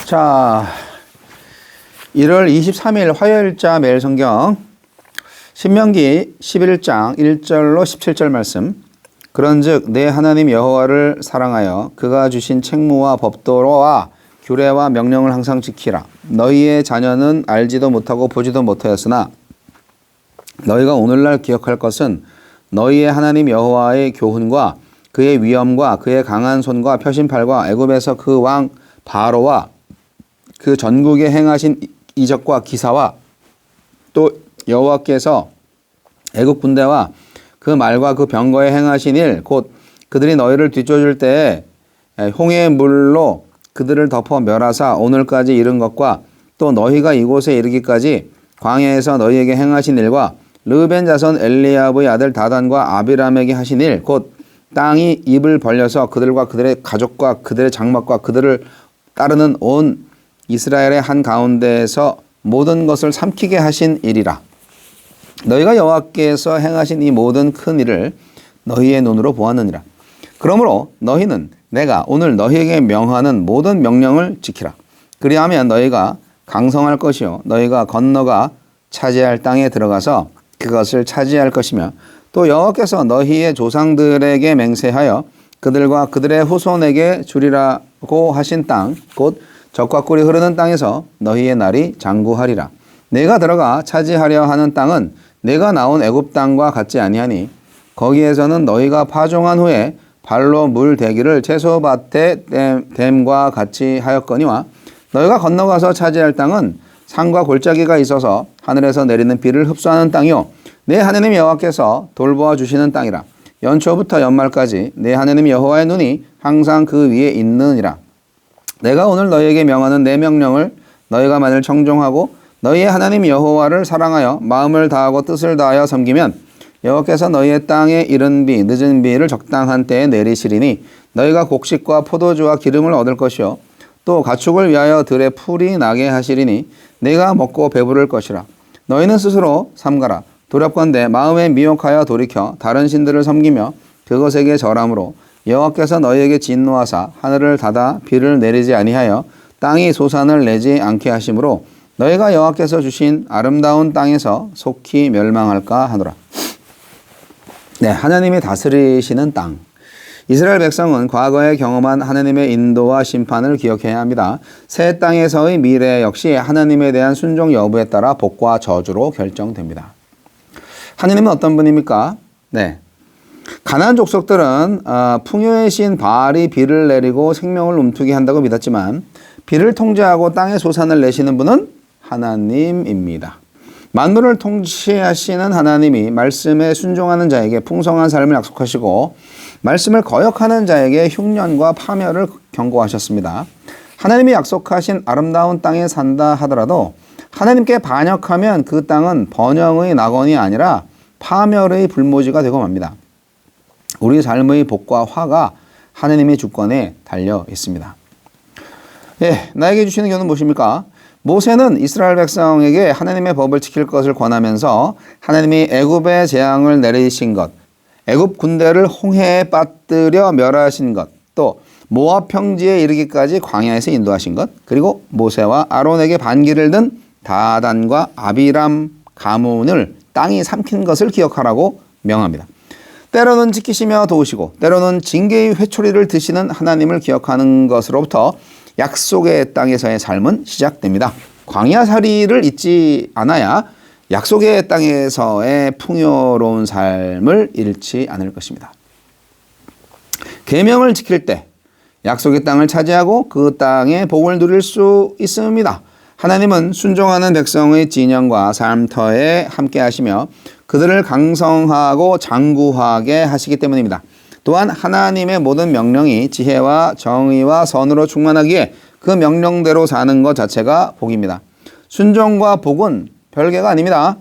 자, 1월 23일 화요일자 매일 성경 신명기 11장 1절로 17절 말씀. 그런즉 내 하나님 여호와를 사랑하여 그가 주신 책무와 법도와 규례와 명령을 항상 지키라. 너희의 자녀는 알지도 못하고 보지도 못하였으나 너희가 오늘날 기억할 것은 너희의 하나님 여호와의 교훈과 그의 위엄과 그의 강한 손과 표신팔과 애굽에서 그 왕 바로와 그 전국에 행하신 이적과 기사와 또 여호와께서 애굽 군대와 그 말과 그 병거에 행하신 일, 곧 그들이 너희를 뒤쫓을 때에 홍해의 물로 그들을 덮어 멸하사 오늘까지 이른 것과 또 너희가 이곳에 이르기까지 광야에서 너희에게 행하신 일과 르벤 자손 엘리압의 아들 다단과 아비람에게 하신 일, 곧 땅이 입을 벌려서 그들과 그들의 가족과 그들의 장막과 그들을 따르는 온 이스라엘의 한 가운데에서 모든 것을 삼키게 하신 일이라. 너희가 여호와께서 행하신 이 모든 큰 일을 너희의 눈으로 보았느니라. 그러므로 너희는 내가 오늘 너희에게 명하는 모든 명령을 지키라. 그리하면 너희가 강성할 것이요 너희가 건너가 차지할 땅에 들어가서 그것을 차지할 것이며 또 여호와께서 너희의 조상들에게 맹세하여 그들과 그들의 후손에게 주리라고 하신 땅, 곧 젖과 꿀이 흐르는 땅에서 너희의 날이 장구하리라. 내가 들어가 차지하려 하는 땅은 내가 나온 애굽 땅과 같지 아니하니 거기에서는 너희가 파종한 후에 발로 물 대기를 채소밭에 댐과 같이 하였거니와 너희가 건너가서 차지할 땅은 산과 골짜기가 있어서 하늘에서 내리는 비를 흡수하는 땅이요 내 하나님 여호와께서 돌보아 주시는 땅이라. 연초부터 연말까지 내 하나님 여호와의 눈이 항상 그 위에 있느니라. 내가 오늘 너희에게 명하는 내 명령을 너희가 만일 청종하고 너희의 하나님 여호와를 사랑하여 마음을 다하고 뜻을 다하여 섬기면 여호와께서 너희의 땅에 이른 비 늦은 비를 적당한 때에 내리시리니 너희가 곡식과 포도주와 기름을 얻을 것이요 또 가축을 위하여 들에 풀이 나게 하시리니 내가 먹고 배부를 것이라. 너희는 스스로 삼가라. 두렵건대 마음에 미혹하여 돌이켜 다른 신들을 섬기며 그것에게 절함으로 여호와께서 너희에게 진노하사 하늘을 닫아 비를 내리지 아니하여 땅이 소산을 내지 않게 하심으로 너희가 여호와께서 주신 아름다운 땅에서 속히 멸망할까 하노라. 네, 하나님이 다스리시는 땅. 이스라엘 백성은 과거에 경험한 하나님의 인도와 심판을 기억해야 합니다. 새 땅에서의 미래 역시 하나님에 대한 순종 여부에 따라 복과 저주로 결정됩니다. 하나님은 어떤 분입니까? 네. 가나안 족속들은 풍요의 신 바알이 비를 내리고 생명을 움트게 한다고 믿었지만 비를 통제하고 땅의 소산을 내시는 분은 하나님입니다. 만물을 통치하시는 하나님이 말씀에 순종하는 자에게 풍성한 삶을 약속하시고 말씀을 거역하는 자에게 흉년과 파멸을 경고하셨습니다. 하나님이 약속하신 아름다운 땅에 산다 하더라도 하나님께 반역하면 그 땅은 번영의 낙원이 아니라 파멸의 불모지가 되고 맙니다. 우리 삶의 복과 화가 하나님의 주권에 달려 있습니다. 예, 나에게 주시는 교훈은 무엇입니까? 모세는 이스라엘 백성에게 하나님의 법을 지킬 것을 권하면서 하나님이 애굽의 재앙을 내리신 것, 애굽 군대를 홍해에 빠뜨려 멸하신 것, 또 모압 평지에 이르기까지 광야에서 인도하신 것, 그리고 모세와 아론에게 반기를 든 다단과 아비람 가문을 땅이 삼킨 것을 기억하라고 명합니다. 때로는 지키시며 도우시고 때로는 징계의 회초리를 드시는 하나님을 기억하는 것으로부터 약속의 땅에서의 삶은 시작됩니다. 광야살이를 잊지 않아야 약속의 땅에서의 풍요로운 삶을 잃지 않을 것입니다. 계명을 지킬 때 약속의 땅을 차지하고 그 땅의 복을 누릴 수 있습니다. 하나님은 순종하는 백성의 진영과 삶터에 함께 하시며 그들을 강성하고 장구하게 하시기 때문입니다. 또한 하나님의 모든 명령이 지혜와 정의와 선으로 충만하기에 그 명령대로 사는 것 자체가 복입니다. 순종과 복은 별개가 아닙니다.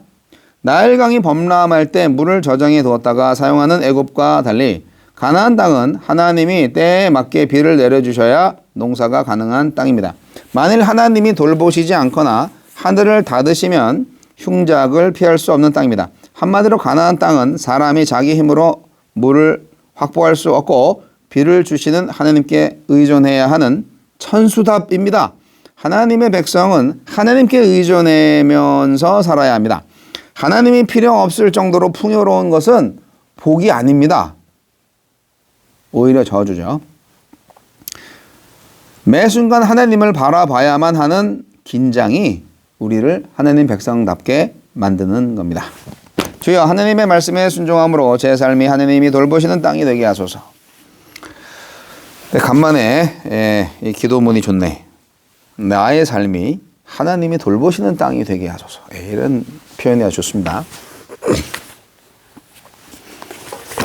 나일강이 범람할 때 물을 저장해 두었다가 사용하는 애굽과 달리 가나안 땅은 하나님이 때에 맞게 비를 내려주셔야 농사가 가능한 땅입니다. 만일 하나님이 돌보시지 않거나 하늘을 닫으시면 흉작을 피할 수 없는 땅입니다. 한마디로 가나안 땅은 사람이 자기 힘으로 물을 확보할 수 없고 비를 주시는 하나님께 의존해야 하는 천수답입니다. 하나님의 백성은 하나님께 의존하면서 살아야 합니다. 하나님이 필요 없을 정도로 풍요로운 것은 복이 아닙니다. 오히려 저주죠. 매 순간 하나님을 바라봐야만 하는 긴장이 우리를 하나님 백성답게 만드는 겁니다. 주여, 하나님의 말씀에 순종함으로 제 삶이 하나님이 돌보시는 땅이 되게 하소서. 간만에 이 기도문이 좋네. 나의 삶이 하나님이 돌보시는 땅이 되게 하소서. 이런 표현이 아주 좋습니다.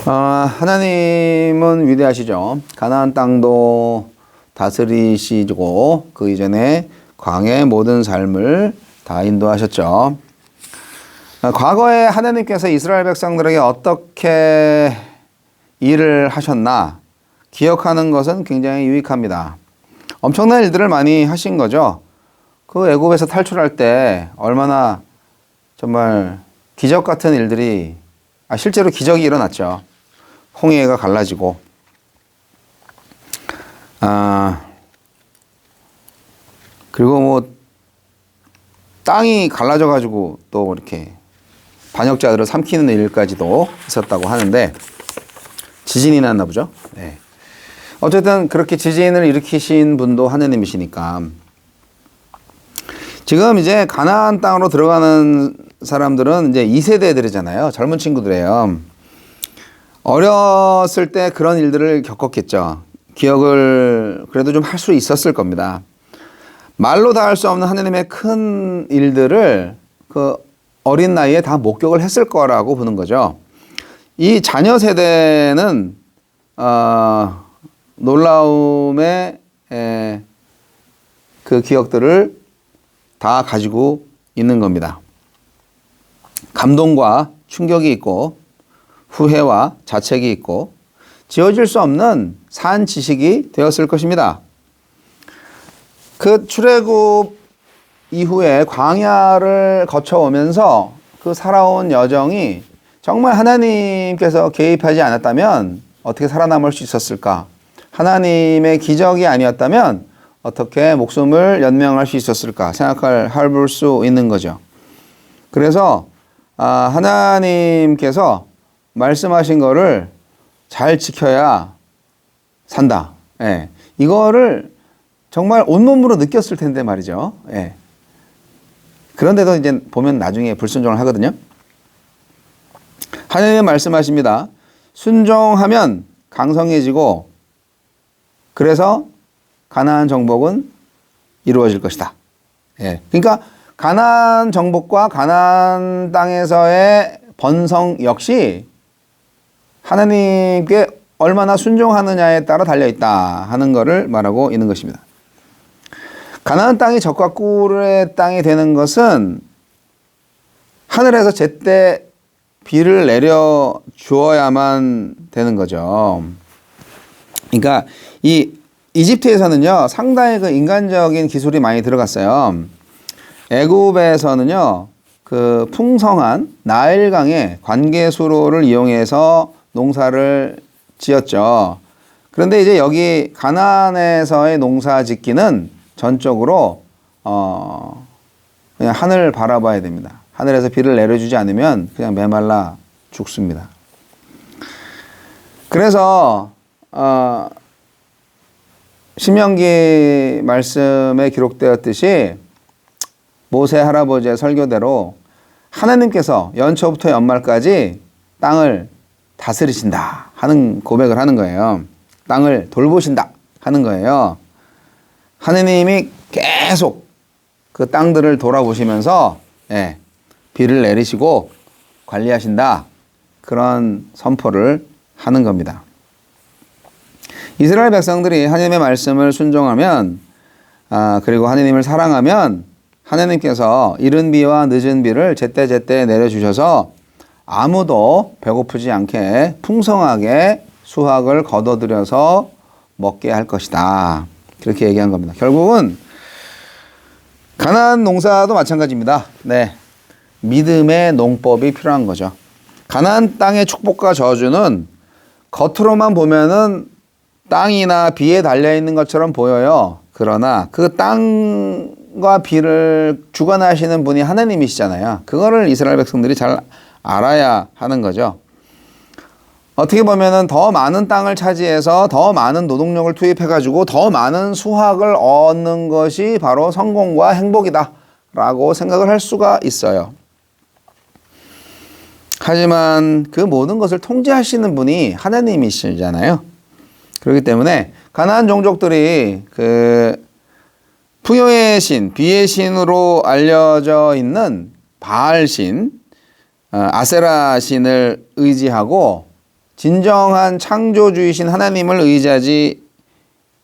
하나님은 위대하시죠. 가나안 땅도 다스리시고 그 이전에 광야의 모든 삶을 다 인도하셨죠. 과거에 하나님께서 이스라엘 백성들에게 어떻게 일을 하셨나 기억하는 것은 굉장히 유익합니다. 엄청난 일들을 많이 하신 거죠. 그 애굽에서 탈출할 때 얼마나 정말 기적 같은 일들이 실제로 기적이 일어났죠. 홍해가 갈라지고 그리고 뭐 땅이 갈라져 가지고 또 이렇게 반역자들을 삼키는 일까지도 있었다고 하는데 지진이 났나 보죠. 네. 어쨌든 그렇게 지진을 일으키신 분도 하나님이시니까 지금 이제 가나안 땅으로 들어가는 사람들은 이제 2세대들이잖아요. 젊은 친구들이에요. 어렸을 때 그런 일들을 겪었겠죠. 기억을 그래도 좀 할 수 있었을 겁니다. 말로 다 할 수 없는 하나님의 큰 일들을 그 어린 나이에 다 목격을 했을 거라고 보는 거죠. 이 자녀 세대는 놀라움의 그 기억들을 다 가지고 있는 겁니다. 감동과 충격이 있고 후회와 자책이 있고 지워질 수 없는 산 지식이 되었을 것입니다. 그 출애굽 이후에 광야를 거쳐오면서 그 살아온 여정이 정말 하나님께서 개입하지 않았다면 어떻게 살아남을 수 있었을까? 하나님의 기적이 아니었다면 어떻게 목숨을 연명할 수 있었을까? 해볼 수 있는 거죠. 그래서 하나님께서 말씀하신 거를 잘 지켜야 산다. 예. 이거를 정말 온몸으로 느꼈을 텐데 말이죠. 예. 그런데도 이제 보면 나중에 불순종을 하거든요. 하나님은 말씀하십니다. 순종하면 강성해지고 그래서 가나안 정복은 이루어질 것이다. 예. 그러니까 가나안 정복과 가나안 땅에서의 번성 역시 하나님께 얼마나 순종하느냐에 따라 달려있다 하는 것을 말하고 있는 것입니다. 가나안 땅이 젖과 꿀의 땅이 되는 것은 하늘에서 제때 비를 내려 주어야만 되는 거죠. 그러니까 이 이집트에서는요 상당히 그 인간적인 기술이 많이 들어갔어요. 애굽에서는요 그 풍성한 나일강의 관계수로를 이용해서 농사를 지었죠. 그런데 이제 여기 가나안에서의 농사 짓기는 전적으로 그냥 하늘 바라봐야 됩니다. 하늘에서 비를 내려주지 않으면 그냥 메말라 죽습니다. 그래서 신명기 말씀에 기록되었듯이 모세 할아버지의 설교대로 하나님께서 연초부터 연말까지 땅을 다스리신다 하는 고백을 하는 거예요. 땅을 돌보신다 하는 거예요. 하느님이 계속 그 땅들을 돌아보시면서 비를 내리시고 관리하신다. 그런 선포를 하는 겁니다. 이스라엘 백성들이 하나님의 말씀을 순종하면 그리고 하나님을 사랑하면 하나님께서 이른 비와 늦은 비를 제때제때 내려주셔서 아무도 배고프지 않게 풍성하게 수확을 거둬들여서 먹게 할 것이다. 그렇게 얘기한 겁니다. 결국은 가나안 농사도 마찬가지입니다. 네, 믿음의 농법이 필요한 거죠. 가나안 땅의 축복과 저주는 겉으로만 보면은 땅이나 비에 달려있는 것처럼 보여요. 그러나 그 땅과 비를 주관하시는 분이 하나님이시잖아요. 그거를 이스라엘 백성들이 잘 알아야 하는 거죠. 어떻게 보면은 더 많은 땅을 차지해서 더 많은 노동력을 투입해가지고 더 많은 수확을 얻는 것이 바로 성공과 행복이다라고 생각을 할 수가 있어요. 하지만 그 모든 것을 통제하시는 분이 하나님이시잖아요. 그렇기 때문에 가나안 종족들이 그 풍요의 신, 비의 신으로 알려져 있는 바알 신, 아세라 신을 의지하고 진정한 창조주이신 하나님을 의지하지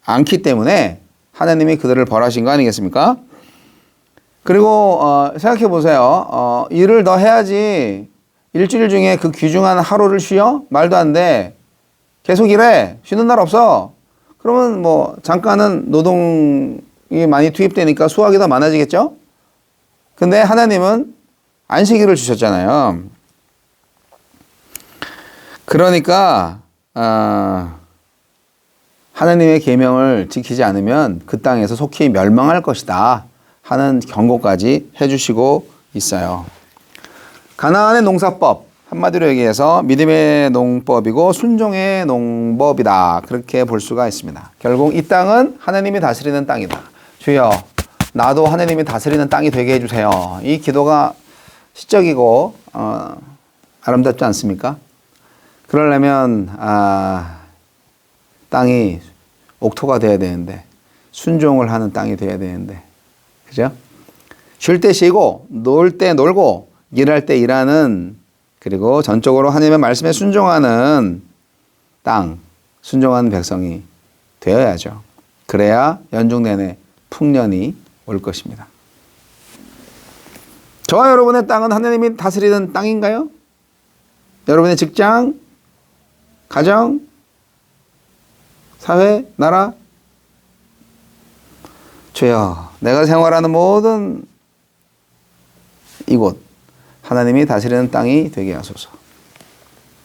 않기 때문에 하나님이 그들을 벌하신 거 아니겠습니까? 그리고 생각해 보세요. 일을 더 해야지 일주일 중에 그 귀중한 하루를 쉬어? 말도 안 돼. 계속 일해. 쉬는 날 없어. 그러면 뭐 잠깐은 노동이 많이 투입되니까 수확이 더 많아지겠죠? 근데 하나님은 안식일을 주셨잖아요. 그러니까 하나님의 계명을 지키지 않으면 그 땅에서 속히 멸망할 것이다 하는 경고까지 해주시고 있어요. 가나안의 농사법, 한마디로 얘기해서 믿음의 농법이고 순종의 농법이다, 그렇게 볼 수가 있습니다. 결국 이 땅은 하나님이 다스리는 땅이다. 주여, 나도 하나님이 다스리는 땅이 되게 해주세요. 이 기도가 시적이고 아름답지 않습니까? 그러려면 땅이 옥토가 돼야 되는데, 순종을 하는 땅이 돼야 되는데, 그죠? 쉴 때 쉬고 놀 때 놀고 일할 때 일하는, 그리고 전적으로 하나님의 말씀에 순종하는 땅, 순종하는 백성이 되어야죠. 그래야 연중 내내 풍년이 올 것입니다. 저와 여러분의 땅은 하나님이 다스리는 땅인가요? 여러분의 직장, 가정, 사회, 나라? 주여, 내가 생활하는 모든 이곳 하나님이 다스리는 땅이 되게 하소서.